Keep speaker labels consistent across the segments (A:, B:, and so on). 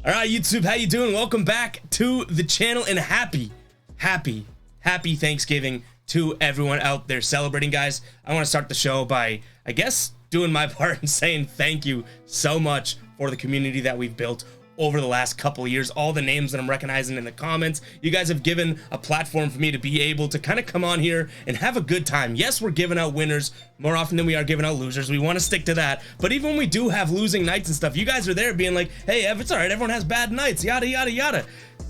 A: All right, YouTube, how you doing? Welcome back to the channel, and happy Thanksgiving to everyone out there celebrating, guys. I want to start the show by, I guess, doing my part and saying thank you so much for the community that we've built over the last couple of years. All the names that I'm recognizing in the comments, you guys have given a platform for me to be able to kind of come on here and have a good time. Yes, we're giving out winners more often than we are giving out losers. We want to stick to that, but even when we do have losing nights and stuff, you guys are there being like, hey, Ev, it's all right, everyone has bad nights, yada yada yada,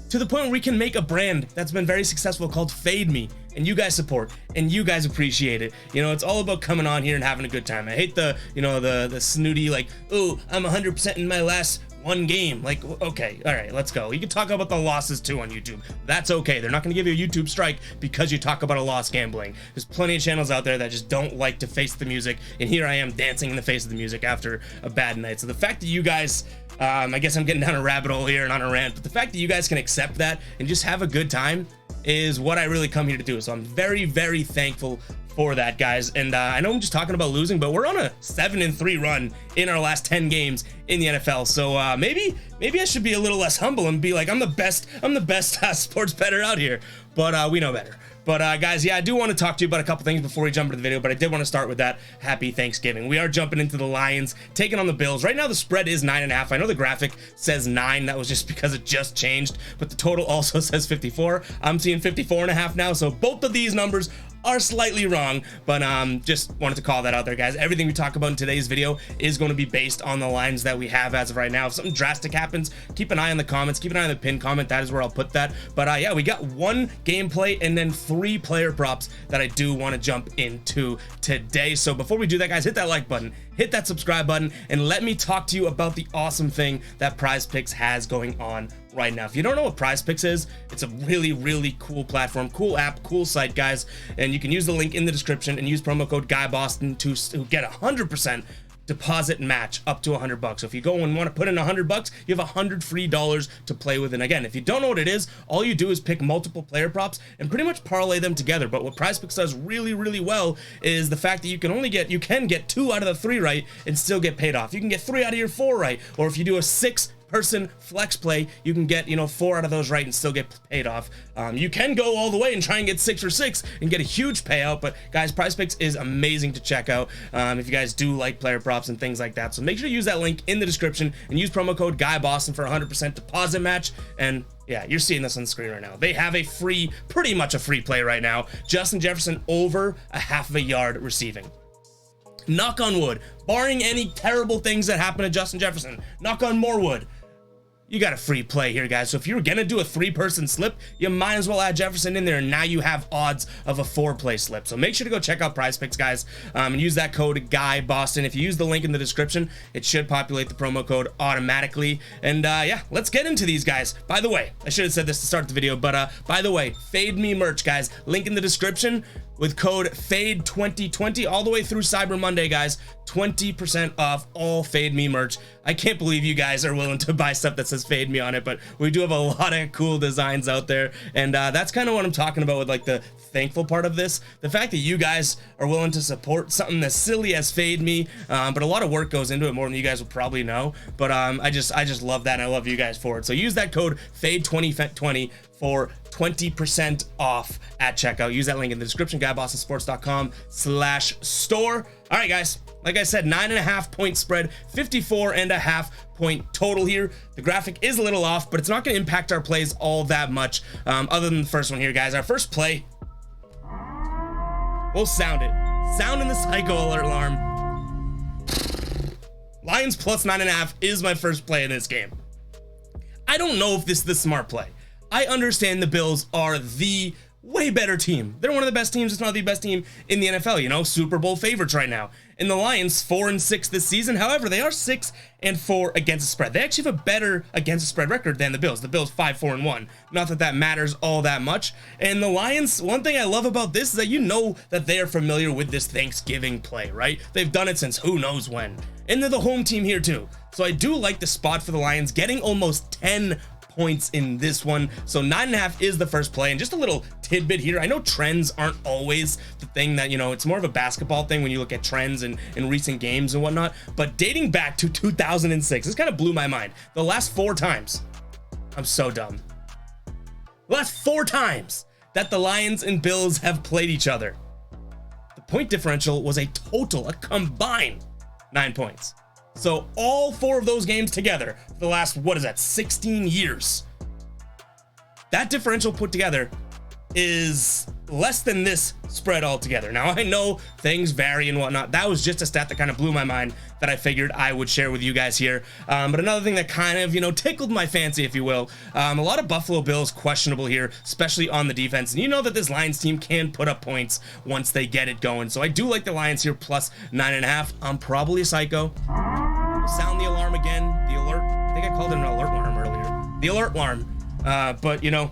A: to the point where we can make a brand that's been very successful called Fade Me, and you guys support and you guys appreciate it. You know, it's all about coming on here and having a good time. I hate the, you know, the snooty, like, oh, I'm 100% in my last one game. Like, okay, all right, let's go. You can talk about the losses too on YouTube. That's okay. They're not going to give you a YouTube strike because you talk about a loss gambling. There's plenty of channels out there that just don't like to face the music, and here I am dancing in the face of the music after a bad night. So the fact that you guys, I guess I'm getting down a rabbit hole here and on a rant, but the fact that you guys can accept that and just have a good time is what I really come here to do. So I'm very, very thankful for that, guys. And I know I'm just talking about losing, but we're on a 7-3 run in our last 10 games in the NFL. So maybe I should be a little less humble and be like, I'm the best sports bettor out here. But we know better. But guys, yeah, I do want to talk to you about a couple things before we jump into the video, but I did want to start with that. Happy Thanksgiving. We are jumping into the Lions, taking on the Bills. Right now, the spread is 9.5. I know the graphic says 9. That was just because it just changed, but the total also says 54. I'm seeing 54.5 now, so both of these numbers are slightly wrong, but just wanted to call that out there, guys. Everything we talk about in today's video is going to be based on the lines that we have as of right now. If something drastic happens, keep an eye on the comments, keep an eye on the pinned comment. That is where I'll put that. But yeah, we got one gameplay and then 3 player props that I do want to jump into today. So before we do that, guys, hit that like button, hit that subscribe button, and let me talk to you about the awesome thing that PrizePicks has going on right now. If you don't know what PrizePicks is, it's a really cool platform, cool app, cool site, guys, and you can use the link in the description and use promo code GUYBOSTON to get 100% deposit match up to $100. So if you go and want to put in $100, you have $100 free to play with. And again, if you don't know what it is, all you do is pick multiple player props and pretty much parlay them together. But what PrizePicks does really well is the fact that you can get 2 out of the 3 right and still get paid off. You can get 3 out of your 4 right, or if you do a 6-person flex play, you can get, you know, 4 out of those right and still get paid off. You can go all the way and try and get 6 for 6 and get a huge payout, but guys, PrizePicks is amazing to check out if you guys do like player props and things like that. So make sure to use that link in the description and use promo code GUYBOSTON for 100% deposit match. And yeah, you're seeing this on the screen right now. They have a free, pretty much a free play right now. Justin Jefferson over a ½ a yard receiving. Knock on wood, barring any terrible things that happen to Justin Jefferson, knock on more wood, you got a free play here, guys. So if you're gonna do a 3-person slip, you might as well add Jefferson in there, and now you have odds of a 4-play slip. So make sure to go check out PrizePicks, guys, and use that code GUYBOSTON. If you use the link in the description, it should populate the promo code automatically. And yeah, let's get into these, guys. By the way, I should have said this to start the video, but by the way, Fade Me merch, guys, link in the description with code FADE2020 all the way through Cyber Monday, guys. 20% off all Fade Me merch. I can't believe you guys are willing to buy stuff that says Fade Me on it, but we do have a lot of cool designs out there, and that's kind of what I'm talking about with like the thankful part of this. The fact that you guys are willing to support something as silly as Fade Me, but a lot of work goes into it, more than you guys will probably know. But I just love that, and I love you guys for it. So use that code FADE2020 for 20% off at checkout. Use that link in the description, GuyBostonSports.com/store. All right, guys, like I said, 9.5 point spread, 54.5 point total here. The graphic is a little off, but it's not going to impact our plays all that much, other than the first one here, guys. Our first play, we'll sound it. Sounding the psycho alert alarm. Lions plus 9.5 is my first play in this game. I don't know if this is the smart play. I understand the Bills are the way better team. They're one of the best teams, if not the best team in the NFL, you know, Super Bowl favorites right now. And the Lions, 4-6 this season. However, they are 6-4 against the spread. They actually have a better against the spread record than the Bills. The Bills 5-4-1. Not that that matters all that much. And the Lions, one thing I love about this is that you know that they are familiar with this Thanksgiving play, right? They've done it since who knows when. And they're the home team here too. So I do like the spot for the Lions, getting almost 10 points in this one. So 9.5 is the first play. And just a little tidbit here, I know trends aren't always the thing that, you know, it's more of a basketball thing when you look at trends in recent games and whatnot, but dating back to 2006, this kind of blew my mind. The last 4 times, I'm so dumb, the last 4 times that the Lions and Bills have played each other, the point differential was a combined 9 points. So all 4 of those games together for the last, what is that, 16 years, that differential put together is less than this spread altogether. Now, I know things vary and whatnot. That was just a stat that kind of blew my mind that I figured I would share with you guys here. But another thing that kind of, you know, tickled my fancy, if you will, a lot of Buffalo Bills questionable here, especially on the defense. And you know that this Lions team can put up points once they get it going. So I do like the Lions here plus 9.5. I'm probably a psycho. Sound the alarm again. The alert. I think I called it an alert alarm earlier. The alert alarm. But, you know,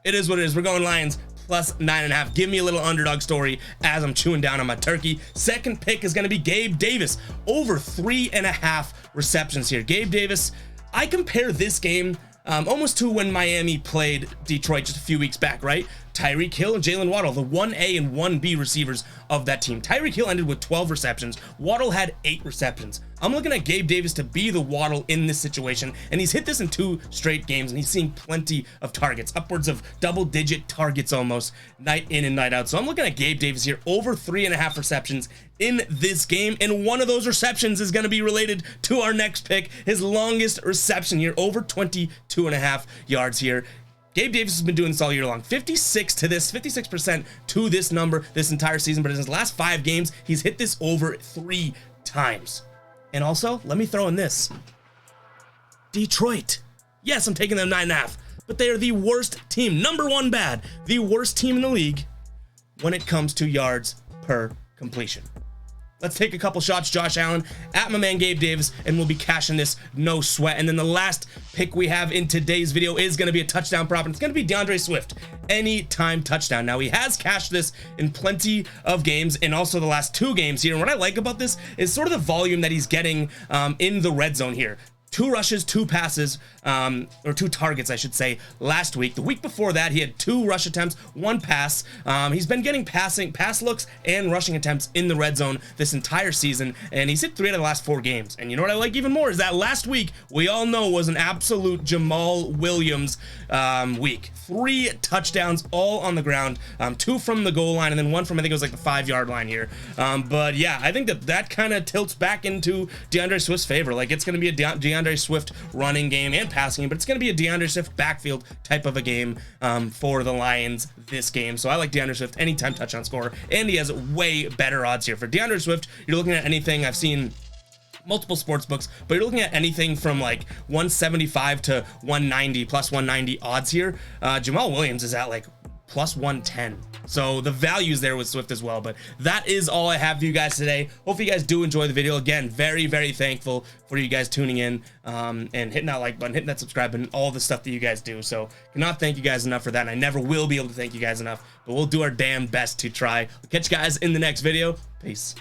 A: it is what it is. We're going Lions plus 9.5. Give me a little underdog story as I'm chewing down on my turkey. Second pick is going to be Gabe Davis. Over 3.5 receptions here. Gabe Davis, I compare this game almost to when Miami played Detroit just a few weeks back, right? Tyreek Hill and Jalen Waddle, the 1A and 1B receivers of that team. Tyreek Hill ended with 12 receptions. Waddle had 8 receptions. I'm looking at Gabe Davis to be the Waddle in this situation, and he's hit this in 2 straight games, and he's seeing plenty of targets, upwards of double-digit targets almost, night in and night out. So I'm looking at Gabe Davis here, over 3.5 receptions in this game, and one of those receptions is going to be related to our next pick, his longest reception here, over 22.5 yards here. Gabe Davis has been doing this all year long. 56% to this number this entire season, but in his last 5 games, he's hit this over 3 times. And also, let me throw in this. Detroit. Yes, I'm taking them 9.5, but they are the worst team. Number 1 bad. The worst team in the league when it comes to yards per completion. Let's take a couple shots, Josh Allen, at my man Gabe Davis, and we'll be cashing this no sweat. And then the last pick we have in today's video is going to be a touchdown prop, and it's going to be DeAndre Swift. Anytime touchdown. Now, he has cashed this in plenty of games, and also the last 2 games here. And what I like about this is sort of the volume that he's getting in the red zone here. 2 rushes, 2 passes, or 2 targets, I should say, last week. The week before that, he had 2 rush attempts, 1 pass. He's been getting pass looks and rushing attempts in the red zone this entire season, and he's hit 3 out of the last 4 games. And you know what I like even more is that last week, we all know, was an absolute Jamal Williams week. 3 touchdowns, all on the ground, 2 from the goal line, and then 1 from, I think it was like the 5-yard line here. But yeah, I think that kind of tilts back into DeAndre Swift's favor. Like, it's going to be a DeAndre Swift running game and passing game, but it's going to be a DeAndre Swift backfield type of a game for the Lions this game. So I like DeAndre Swift anytime touchdown scorer, and he has way better odds here. For DeAndre Swift, you're looking at anything, I've seen multiple sports books, but you're looking at anything from like 175 to 190, plus 190 odds here. Jamal Williams is at like plus 110. So the value's there with Swift as well. But that is all I have for you guys today. Hope you guys do enjoy the video. Again, very, very thankful for you guys tuning in and hitting that like button, hitting that subscribe button, all the stuff that you guys do. So cannot thank you guys enough for that. And I never will be able to thank you guys enough, but we'll do our damn best to try. We'll catch you guys in the next video. Peace.